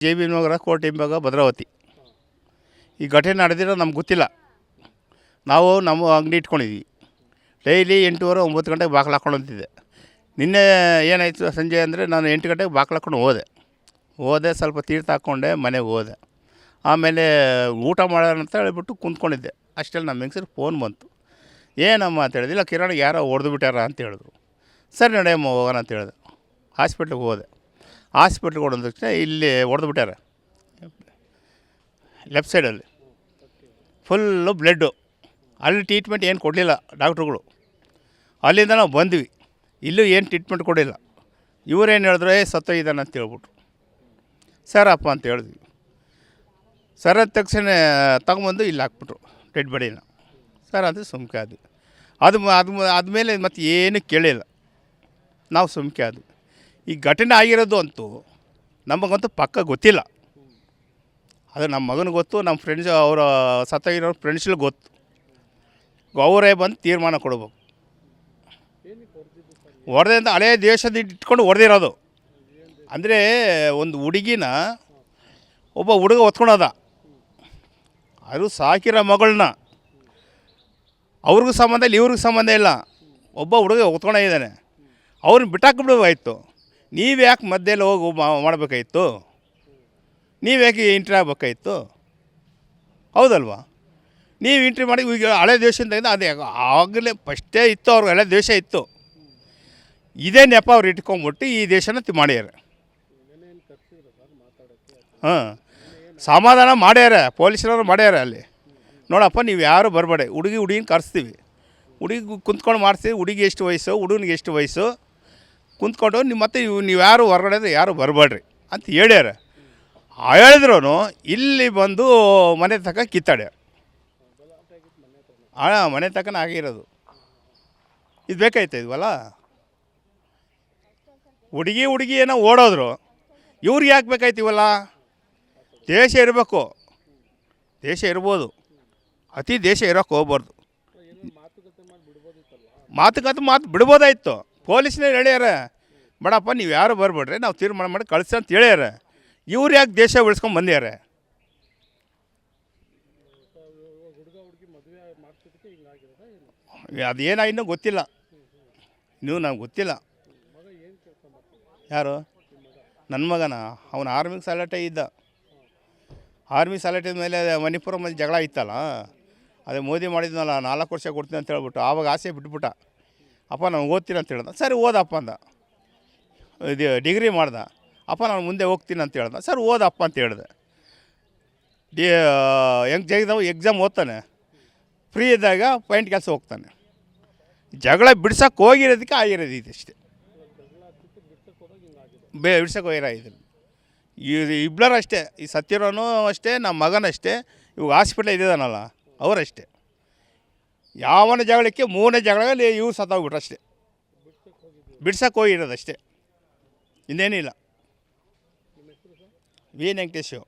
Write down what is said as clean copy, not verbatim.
JB ನಗರ ಕೋಟೆ ಹಿಂಭಾಗ ಭದ್ರಾವತಿ. ಈ ಘಟನೆ ನಡೆದಿರೋ ನಮ್ಗೆ ಗೊತ್ತಿಲ್ಲ. ನಾವು ನಮ್ಮ ಅಂಗಡಿ ಇಟ್ಕೊಂಡಿದ್ವಿ. ಡೈಲಿ 8:30 9 ಗಂಟೆಗೆ ಬಾಗಿಲು ಹಾಕ್ಕೊಂಡಂತಿದ್ದೆ. ನಿನ್ನೆ ಏನಾಯಿತು ಸಂಜೆ ಅಂದರೆ ನಾನು 8 ಗಂಟೆಗೆ ಬಾಗಿಲು ಹಾಕ್ಕೊಂಡು ಹೋದೆ ಸ್ವಲ್ಪ ತೀರ್ಥ ಹಾಕ್ಕೊಂಡೆ ಮನೆಗೆ ಹೋದೆ. ಆಮೇಲೆ ಊಟ ಮಾಡೋಣ ಅಂತ ಹೇಳ್ಬಿಟ್ಟು ಕುಂತ್ಕೊಂಡಿದ್ದೆ. ಅಷ್ಟರಲ್ಲಿ ನಮ್ಮ ಹೆಂಗಸ್ರಿಗೆ ಫೋನ್ ಬಂತು. ಏನಮ್ಮ ಅಂತ ಹೇಳಿದೆ. ಇಲ್ಲ ಕಿರಣಿಗೆ ಯಾರೋ ಹೊಡೆದು ಬಿಟ್ಟಾರ ಅಂತ ಹೇಳಿದ್ರು. ಸರಿ ನಡೆಯಮ್ಮ ಹೋಗೋಣ ಅಂತ ಹೇಳಿದೆ. ಹಾಸ್ಪಿಟ್ಲಿಗೆ ಹೋದೆ. ಹಾಸ್ಪಿಟ್ಲಿಗೆ ಹೊಡೆದ ತಕ್ಷಣ ಇಲ್ಲಿ ಹೊಡೆದು ಬಿಟ್ಟಾರೆ ಲೆಫ್ಟ್ ಸೈಡಲ್ಲಿ ಫುಲ್ಲು ಬ್ಲಡ್ಡು. ಅಲ್ಲಿ ಟ್ರೀಟ್ಮೆಂಟ್ ಏನು ಕೊಡಲಿಲ್ಲ ಡಾಕ್ಟ್ರುಗಳು. ಅಲ್ಲಿಂದ ನಾವು ಬಂದ್ವಿ. ಇಲ್ಲೂ ಏನು ಟ್ರೀಟ್ಮೆಂಟ್ ಕೊಡಿಲ್ಲ. ಇವರೇನು ಹೇಳಿದ್ರು ಸತ್ತೋಗಿದ್ದಾನೆ ಅಂತ ಹೇಳ್ಬಿಟ್ರು. ಸರಪ್ಪ ಅಂತ ಹೇಳಿದ್ವಿ. ಸರ್ ಅಂದ ತಕ್ಷಣ ತಗೊಂಬಂದು ಇಲ್ಲಿ ಹಾಕ್ಬಿಟ್ರು ಡೆಡ್ ಬಾಡಿನ. ಸರ್ ಅದು ಸುಮ್ಕೆ ಆದ್ವಿ. ಆದಮೇಲೆ ಮತ್ತೆ ಏನೂ ಕೇಳಿಲ್ಲ. ನಾವು ಸುಮ್ಕೆ ಆದ್ವಿ. ಈ ಘಟನೆ ಆಗಿರೋದು ಅಂತೂ ನಮಗಂತೂ ಪಕ್ಕ ಗೊತ್ತಿಲ್ಲ. ಅದು ನಮ್ಮ ಮಗನಿಗೆ ಗೊತ್ತು, ನಮ್ಮ ಫ್ರೆಂಡ್ಸ್ ಅವರ ಸತ್ತೋಗಿರೋ ಫ್ರೆಂಡ್ಸ್ಗಳಿಗೆ ಗೊತ್ತು. ಅವರೇ ಬಂದು ತೀರ್ಮಾನ ಕೊಡಬೇಕು. ಹೊಡೆದೆ ಅಂತ ಹಳೇ ದೇಶದ ಇಟ್ಕೊಂಡು ಹೊಡೆದಿರೋದು. ಅಂದರೆ ಒಂದು ಹುಡುಗಿನ ಒಬ್ಬ ಹುಡುಗ ಹೊತ್ಕೊಳೋದ. ಅದು ಸಾಕಿರೋ ಮಗಳನ್ನ ಅವ್ರಿಗೂ ಸಂಬಂಧ ಇಲ್ಲ, ಇವ್ರಿಗೂ ಸಂಬಂಧ ಇಲ್ಲ. ಒಬ್ಬ ಹುಡುಗ ಹೊತ್ಕೊಂಡಿದ್ದಾನೆ. ಅವ್ರನ್ನ ಬಿಟ್ಟಾಕ್ಬಿಡ್ಬೇಕಾಯ್ತು. ನೀವು ಯಾಕೆ ಮಧ್ಯದಲ್ಲಿ ಹೋಗಿ ಮಾಡಬೇಕಾಯ್ತು? ನೀವು ಯಾಕೆ ಎಂಟ್ರಿ ಆಗಬೇಕಾಯ್ತು? ಹೌದಲ್ವಾ? ನೀವು ಎಂಟ್ರಿ ಮಾಡಿ ಈಗ ಹಳೆ ದೇಶದಿಂದ ಅದೇ ಆಗಲೇ ಫಸ್ಟೇ ಇತ್ತು, ಅವ್ರಿಗೆ ಹಳೆ ದೇಶ ಇತ್ತು. ಇದೇ ನೆಪ ಅವ್ರು ಇಟ್ಕೊಂಬಿಟ್ಟು ಈ ದೇಶನ ಮಾಡ್ಯಾರ. ಹಾಂ, ಸಮಾಧಾನ ಮಾಡ್ಯಾರ, ಪೊಲೀಸರವ್ರು ಮಾಡ್ಯಾರ. ಅಲ್ಲಿ ನೋಡಪ್ಪ ನೀವು ಯಾರು ಬರಬೇಡಿ, ಹುಡುಗಿನ ಕರೆಸ್ತೀವಿ, ಹುಡುಗಿ ಕುಂತ್ಕೊಂಡು ಮಾಡಿಸ್ತೀವಿ. ಹುಡುಗಿ ಎಷ್ಟು ವಯಸ್ಸು, ಹುಡುಗನಿಗೆ ಎಷ್ಟು ವಯಸ್ಸು, ಕುಂತ್ಕೊಂಡು ಮತ್ತೆ ನೀವು ಯಾರು ಹೊರಗಡೆ ಯಾರು ಬರಬೇಡ್ರಿ ಅಂತ ಹೇಳ್ಯಾರ. ಹೇಳಿದ್ರು ಇಲ್ಲಿ ಬಂದು ಮನೆ ತನಕ ಕಿತ್ತಾಡ್ಯಾರ. ಮನೆ ತನಕ ಆಗಿರೋದು ಇದು ಬೇಕಾಯ್ತು ಇದ್ವಲ್ಲ. ಹುಡುಗಿ ಏನೋ ಓಡೋದ್ರು, ಇವ್ರಿಗೆ ಯಾಕೆ ಬೇಕಾಯ್ತು ಇವಲ್ಲ? ದೇಶ ಇರಬೇಕು, ದೇಶ ಇರ್ಬೋದು, ಅತಿ ದೇಶ ಇರೋಕ್ಕೆ ಹೋಗ್ಬಾರ್ದು. ಮಾತು ಬಿಡ್ಬೋದಾಯ್ತು. ಪೊಲೀಸ್ನೇ ಹೇಳ್ಯಾರ, ಬೇಡಪ್ಪ ನೀವು ಯಾರು ಬರಬೇಡ್ರಿ, ನಾವು ತೀರ್ಮಾನ ಮಾಡಿ ಕಳಿಸಿ ಅಂತ ಹೇಳ್ಯಾರ. ಇವ್ರು ಯಾಕೆ ದೇಶ ಉಳಿಸ್ಕೊಂಡು ಬಂದ್ಯಾರ? ಅದೇನ ಇನ್ನೂ ಗೊತ್ತಿಲ್ಲ. ನಂಗೆ ಗೊತ್ತಿಲ್ಲ. ಯಾರು ನನ್ನ ಮಗನ? ಅವನು ಆರ್ಮಿಗೆ ಸೆಲೆಕ್ಟ್ ಇದ್ದ. ಆರ್ಮಿ ಸೆಲೆಕ್ಟ್ ಮೇಲೆ ಮಣಿಪುರಮಲ್ಲಿ ಜಗಳ ಇತ್ತಲ್ಲ, ಅದೇ ಮೋದಿ ಮಾಡಿದ್ನಲ್ಲ 4 ವರ್ಷ ಕೊಡ್ತೀನಿ ಅಂತ ಹೇಳ್ಬಿಟ್ಟು, ಆವಾಗ ಆಸೆ ಬಿಟ್ಬಿಟ್ಟ. ಅಪ್ಪ ನಾನು ಓದ್ತೀನಿ ಅಂತ ಹೇಳ್ದ. ಸರಿ ಓದಪ್ಪ ಅಂದ. ಇದು ಡಿಗ್ರಿ ಮಾಡ್ದ. ಅಪ್ಪ ನಾನು ಮುಂದೆ ಹೋಗ್ತೀನಿ ಅಂತ ಹೇಳ್ದ. ಸರ್ ಓದಪ್ಪ ಅಂತ ಹೇಳಿದೆ. ಎಕ್ಸಾಮ್ ಓದ್ತಾನೆ, ಫ್ರೀ ಇದ್ದಾಗ ಪಾಯಿಂಟ್ ಕೆಲಸ ಹೋಗ್ತಾನೆ. ಜಗಳ ಬಿಡ್ಸೋಕ್ಕೆ ಹೋಗಿರೋದಕ್ಕೆ ಆಗಿರೋದು ಇದಷ್ಟೇ. ಬಿಡ್ಸೋಕೆ ಹೋಗಿರೋ ಇದು ಇಬ್ಬರು ಅಷ್ಟೇ. ಈ ಸತ್ತಿರೋನು ಅಷ್ಟೇ, ನಮ್ಮ ಮಗನಷ್ಟೇ, ಇವಾಗ ಹಾಸ್ಪಿಟ್ಲ್ ಇದ್ದಾನಲ್ಲ ಅವರಷ್ಟೇ. ಯಾವನ ಜಗಳಕ್ಕೆ 3ನೇ ಜಗಳದಲ್ಲಿ ಇವ್ರು ಸತ್ತೋಗ್ಬಿಟ್ರು ಅಷ್ಟೇ. ಬಿಡ್ಸೋಕೆ ಹೋಗಿರೋದಷ್ಟೇ, ಇನ್ನೇನಿಲ್ಲ. ವಿ ವೆಂಕಟೇಶು.